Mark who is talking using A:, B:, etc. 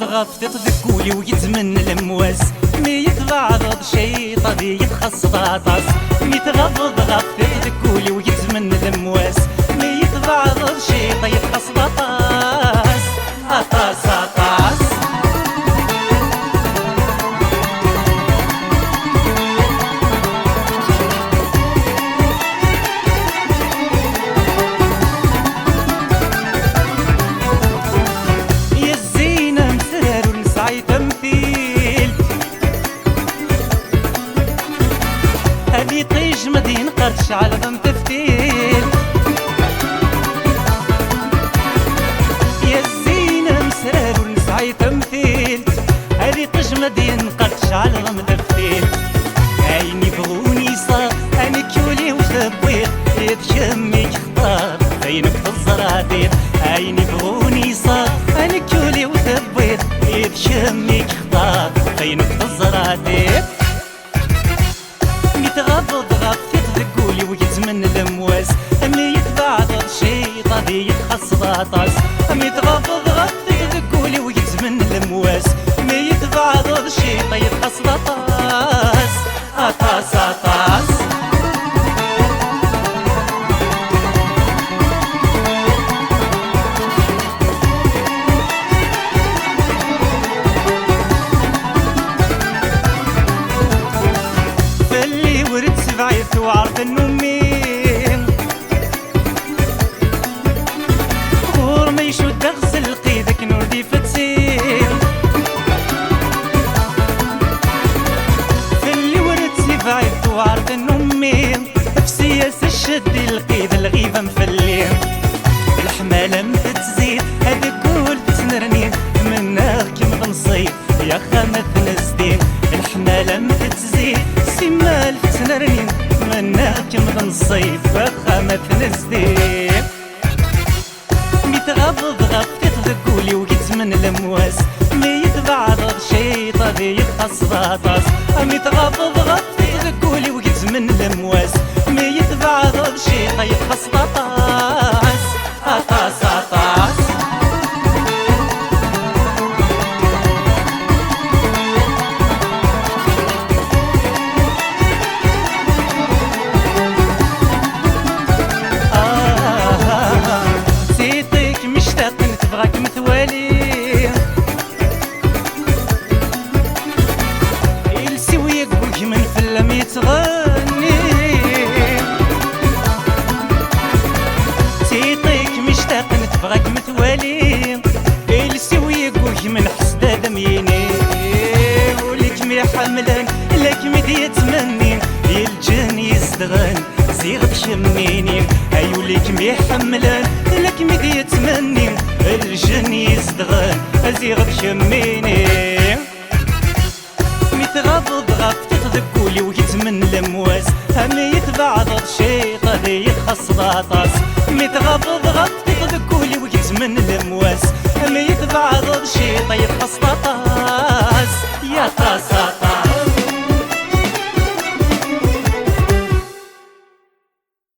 A: غفت تذكولي ويتمن المواس مي يتبعض شي طبي يتخص باطاس مي تغفض غفت تذكولي ويتمن المواس مي يتبعض شي طبي يتخص باطاس أطاس أطاس هذي طيج مدين قرش على ضم تفتيل يا الزينة مسرار ونسعي تمثيل هذي طيج مدين قرش على ضم تفتيل عيني بغوني صار أنا كولي وثبيت يتشمي اختار بينك في الزرادير عيني بغوني صار أنا كولي وثبيت يتشمي اختار بينك في الزرادير تغضض غفت تذكولي ويتمن المواس مي يتبعض شي طبي يتخص باطاس مي تغضض غفت تذكولي ويتمن المواس مي يتبعض شي طبي يتخص باطاس أطاس أطاس بعيت وعرف النمين ورمي يشد غسل قيدك نودي فتسين في اللي ورد بعيت وعرف النمين بسياسة الشد القيد الغيبة مفلين الحمالة متتزيد هذيك قول تنرنين مناغ كيما بنصيب يا خامة نزدين الحمالة متتزيد سمال تنرنين مناغ كيما بنصيب يا خامة نزدين ميتغضض غفت تذكولي ويتمن المواس مي يتبعض شي طبي يتخص باطاس ميتغضض غفت تذكولي ويتمن المواس مي يتبعض شي طبي يتخص باطاس أطاس أطاس سيتك مشتاق نتبغاك مثوالي يلسي ويقوك من فيلم يتغني سيتك مشتاق نتبغاك مثوالي يلسي ويقوك من حسد دميني ولك مي حملان لك مدي يتمنين يلجن يزدغن زيغ بشميني ايوليك مي حملان لك مدي يتمنين الجن يزدغن زيغ بشميني متغضض غفت تذكولي ويتمن المواس مي يتبعض شي طبي يتخص باطاس متغضض غفت تذكولي ويتمن المواس مي يتبعض شي طبي يتخص باطاس يا طاس